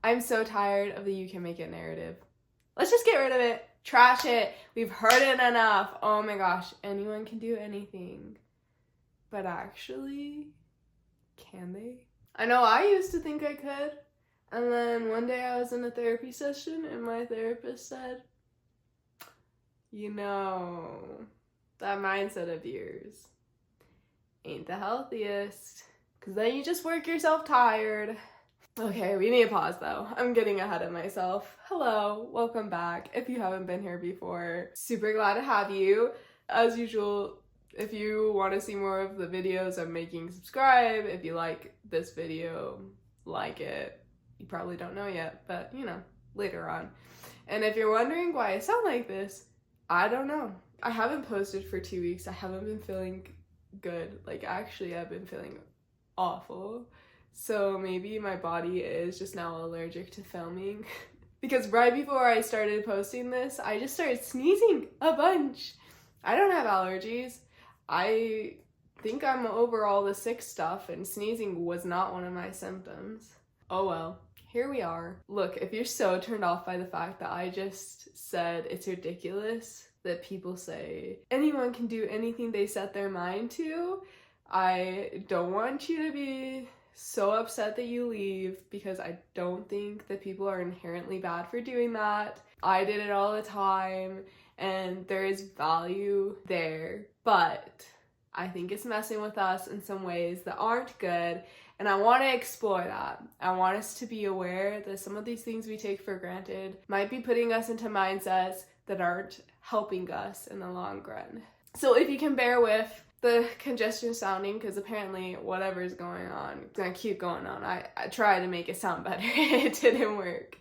I'm so tired of the "you can make it" narrative. Let's just get rid of it. Trash it. We've heard it enough. Oh my gosh, anyone can do anything. But actually, can they? I know I used to think I could. And then one day I was in a therapy session and my therapist said, you know, that mindset of yours ain't the healthiest. Because then you just work yourself tired. Okay, we need to pause though. I'm getting ahead of myself. Hello, welcome back. If you haven't been here before, super glad to have you. As usual, if you want to see more of the videos I'm making, subscribe. If you like this video, like it. You probably don't know yet, but you know, later on. And if you're wondering why I sound like this, I don't know. I haven't posted for 2 weeks. I haven't been feeling good. Like, actually, I've been feeling awful. So maybe my body is just now allergic to filming. Because right before I started posting this, I just started sneezing a bunch. I don't have allergies. I think I'm over all the sick stuff, and sneezing was not one of my symptoms. Oh well, here we are. Look, if you're so turned off by the fact that I just said it's ridiculous that people say anyone can do anything they set their mind to, I don't want you to be so upset that you leave, because I don't think that people are inherently bad for doing that. I did it all the time, and there is value there, but I think it's messing with us in some ways that aren't good, and I want to explore that. I want us to be aware that some of these things we take for granted might be putting us into mindsets that aren't helping us in the long run. So if you can bear with the congestion sounding, because apparently whatever's going on, it's gonna keep going on. I tried to make it sound better. It didn't work.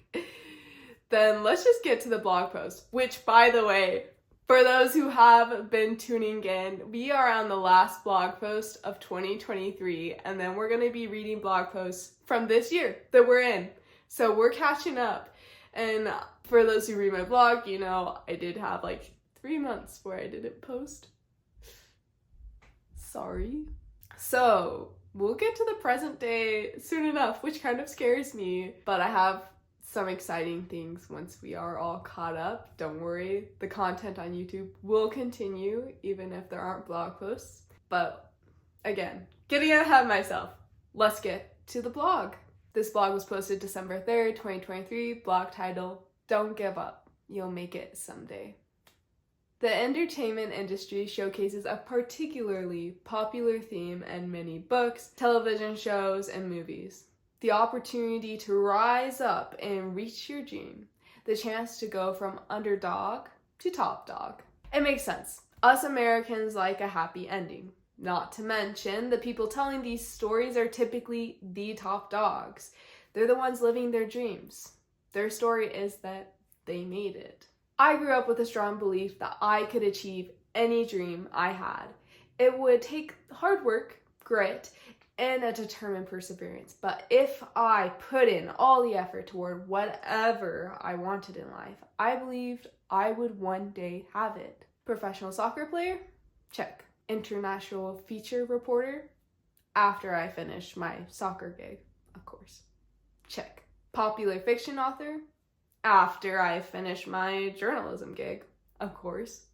Then let's just get to the blog post, which, by the way, for those who have been tuning in, we are on the last blog post of 2023, and then we're gonna be reading blog posts from this year that we're in. So we're catching up. And for those who read my blog, you know, I did have like 3 months where I didn't post. Sorry. So we'll get to the present day soon enough, which kind of scares me, but I have some exciting things once we are all caught up. Don't worry, the content on YouTube will continue even if there aren't blog posts. But again, getting ahead of myself, let's get to the blog. This blog was posted December 3rd, 2023, blog title, "Don't Give Up, You'll Make It Someday." The entertainment industry showcases a particularly popular theme in many books, television shows, and movies. The opportunity to rise up and reach your dream. The chance to go from underdog to top dog. It makes sense. Us Americans like a happy ending. Not to mention, the people telling these stories are typically the top dogs. They're the ones living their dreams. Their story is that they made it. I grew up with a strong belief that I could achieve any dream I had. It would take hard work, grit, and a determined perseverance. But if I put in all the effort toward whatever I wanted in life, I believed I would one day have it. Professional soccer player? Check. International feature reporter? After I finished my soccer gig, of course. Check. Popular fiction author? After I finished my journalism gig, of course.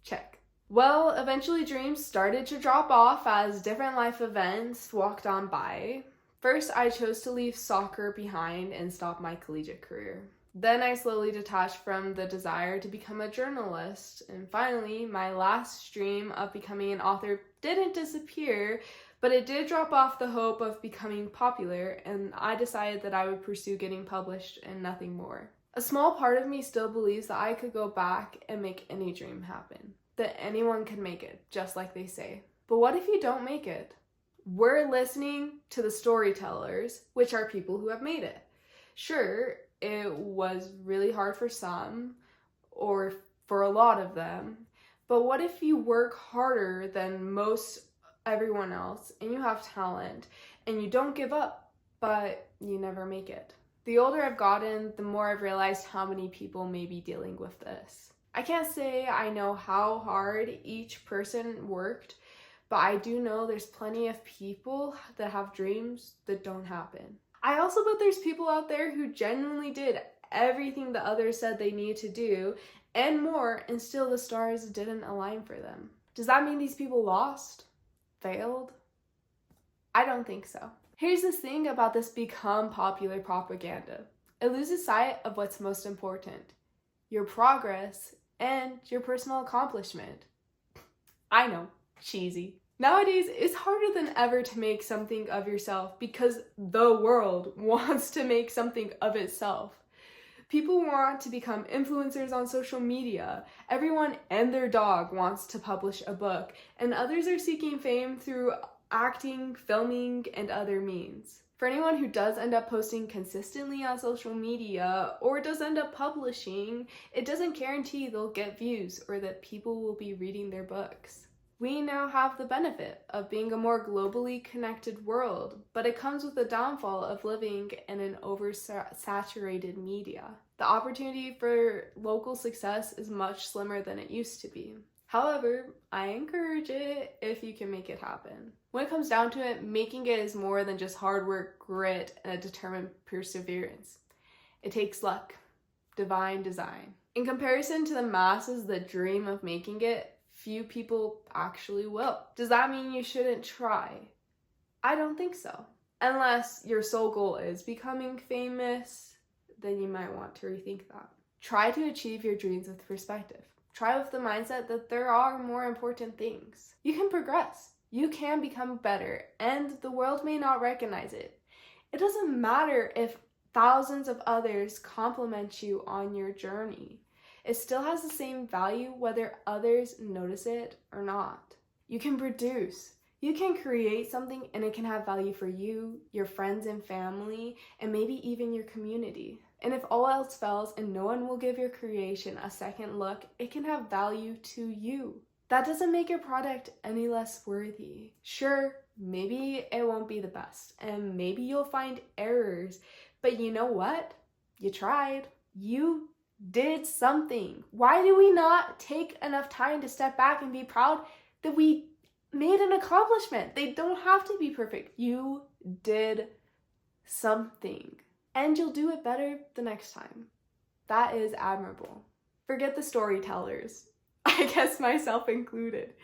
Check. Well, eventually dreams started to drop off as different life events walked on by. First, I chose to leave soccer behind and stop my collegiate career. Then I slowly detached from the desire to become a journalist. And finally, my last dream of becoming an author didn't disappear, but it did drop off the hope of becoming popular, and I decided that I would pursue getting published and nothing more. A small part of me still believes that I could go back and make any dream happen. That anyone can make it, just like they say. But what if you don't make it? We're listening to the storytellers, which are people who have made it. Sure, it was really hard for some, or for a lot of them, but what if you work harder than most everyone else, and you have talent, and you don't give up, but you never make it? The older I've gotten, the more I've realized how many people may be dealing with this. I can't say I know how hard each person worked, but I do know there's plenty of people that have dreams that don't happen. I also bet there's people out there who genuinely did everything the others said they need to do and more, and still the stars didn't align for them. Does that mean these people lost? Failed? I don't think so. Here's the thing about this become popular propaganda. It loses sight of what's most important: your progress and your personal accomplishment. I know, cheesy. Nowadays, it's harder than ever to make something of yourself because the world wants to make something of itself. People want to become influencers on social media. Everyone and their dog wants to publish a book, and others are seeking fame through acting, filming, and other means. For anyone who does end up posting consistently on social media or does end up publishing, it doesn't guarantee they'll get views or that people will be reading their books. We now have the benefit of being a more globally connected world, but it comes with the downfall of living in an oversaturated media. The opportunity for local success is much slimmer than it used to be. However, I encourage it if you can make it happen. When it comes down to it, making it is more than just hard work, grit, and a determined perseverance. It takes luck, divine design. In comparison to the masses that dream of making it, few people actually will. Does that mean you shouldn't try? I don't think so. Unless your sole goal is becoming famous, then you might want to rethink that. Try to achieve your dreams with perspective. Try with the mindset that there are more important things. You can progress. You can become better, and the world may not recognize it. It doesn't matter if thousands of others compliment you on your journey. It still has the same value whether others notice it or not. You can produce. You can create something, and it can have value for you, your friends and family, and maybe even your community. And if all else fails and no one will give your creation a second look, it can have value to you. That doesn't make your product any less worthy. Sure, maybe it won't be the best, and maybe you'll find errors, but you know what? You tried. You did something. Why do we not take enough time to step back and be proud that we made an accomplishment? They don't have to be perfect. You did something, and you'll do it better the next time. That is admirable. Forget the storytellers. I guess myself included.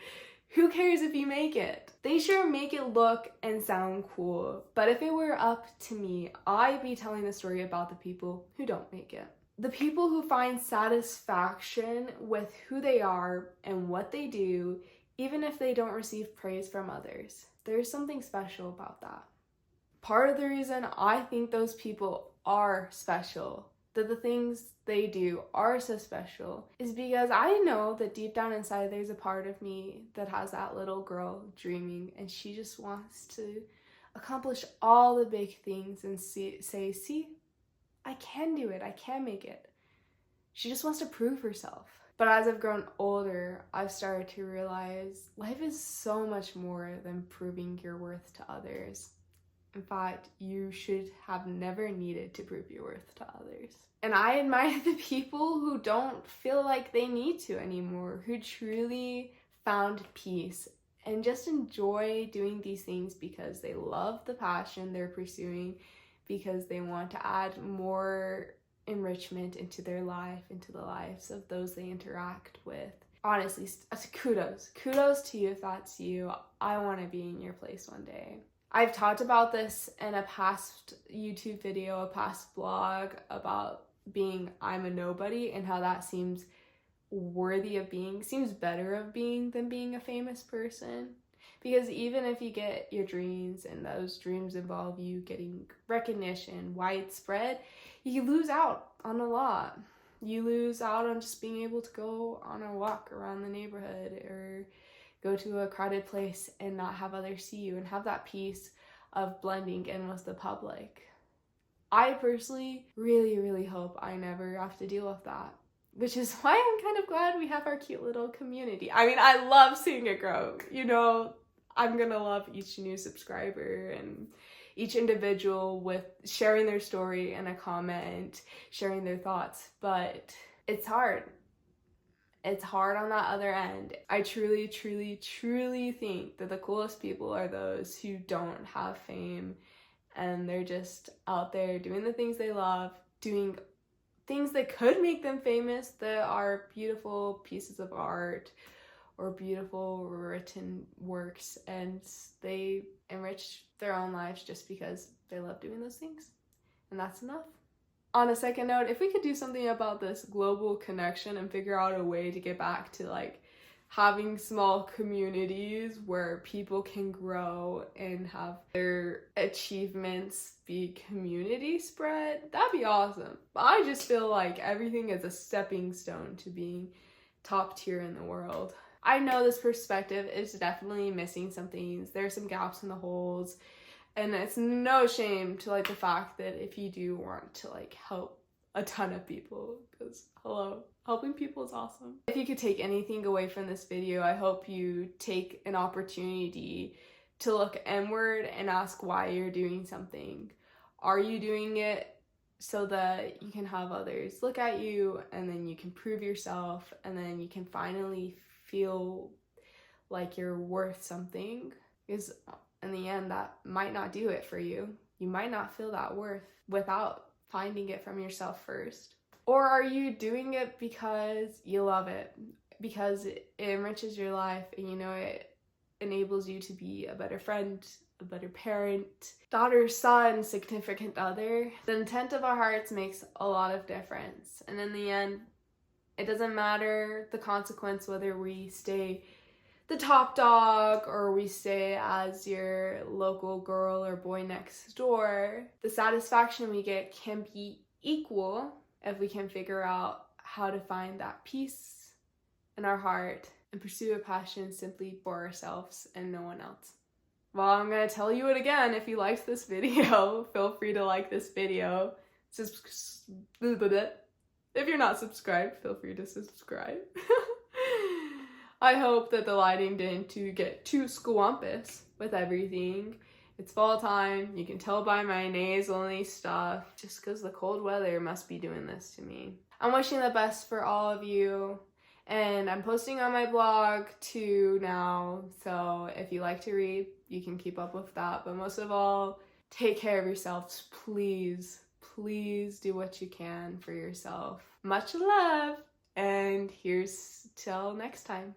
Who cares if you make it? They sure make it look and sound cool, but if it were up to me, I'd be telling the story about the people who don't make it. The people who find satisfaction with who they are and what they do, even if they don't receive praise from others. There's something special about that. Part of the reason I think those people are special, that the things they do are so special, is because I know that deep down inside there's a part of me that has that little girl dreaming, and she just wants to accomplish all the big things and say, see, I can do it, I can make it. She just wants to prove herself. But as I've grown older, I've started to realize life is so much more than proving your worth to others. In fact, you should have never needed to prove your worth to others. And I admire the people who don't feel like they need to anymore, who truly found peace and just enjoy doing these things because they love the passion they're pursuing, because they want to add more enrichment into their life, into the lives of those they interact with. Honestly, kudos to you if that's you. I want to be in your place one day. I've talked about this in a past YouTube video, a past blog, about being I'm a nobody and how that seems worthy of being, seems better of being than being a famous person. Because even if you get your dreams and those dreams involve you getting recognition widespread, you lose out on a lot. You lose out on just being able to go on a walk around the neighborhood or go to a crowded place and not have others see you and have that peace of blending in with the public. I personally really hope I never have to deal with that, which is why I'm kind of glad we have our cute little community. I mean, I love seeing it grow. You know, I'm gonna love each new subscriber and each individual with sharing their story in a comment, sharing their thoughts, but it's hard. It's hard on that other end. I truly think that the coolest people are those who don't have fame and they're just out there doing the things they love, doing things that could make them famous, that are beautiful pieces of art or beautiful written works, and they enrich their own lives just because they love doing those things. And that's enough. On a second note, if we could do something about this global connection and figure out a way to get back to like having small communities where people can grow and have their achievements be community spread, that'd be awesome. But I just feel like everything is a stepping stone to being top tier in the world. I know this perspective is definitely missing some things. There's some gaps in the holes, and it's no shame to like the fact that if you do want to like help a ton of people, because hello, helping people is awesome. If you could take anything away from this video, I hope you take an opportunity to look inward and ask why you're doing something. Are you doing it so that you can have others look at you, and then you can prove yourself, and then you can finally feel like you're worth something? Because in the end, that might not do it for you. You might not feel that worth without finding it from yourself first. Or are you doing it because you love it, because it enriches your life, and you know it enables you to be a better friend, a better parent, daughter, son, significant other? The intent of our hearts makes a lot of difference, and in the end, it doesn't matter the consequence whether we stay the top dog or we stay as your local girl or boy next door. The satisfaction we get can be equal if we can figure out how to find that peace in our heart and pursue a passion simply for ourselves and no one else. Well, I'm gonna tell you it again. If you liked this video, feel free to like this video. If you're not subscribed, feel free to subscribe. I hope that the lighting didn't get too squampus with everything. It's fall time. You can tell by my nasally stuff, just because the cold weather must be doing this to me. I'm wishing the best for all of you, and I'm posting on my blog too now, so if you like to read, you can keep up with that. But most of all, take care of yourselves, please. Please do what you can for yourself. Much love, and here's till next time.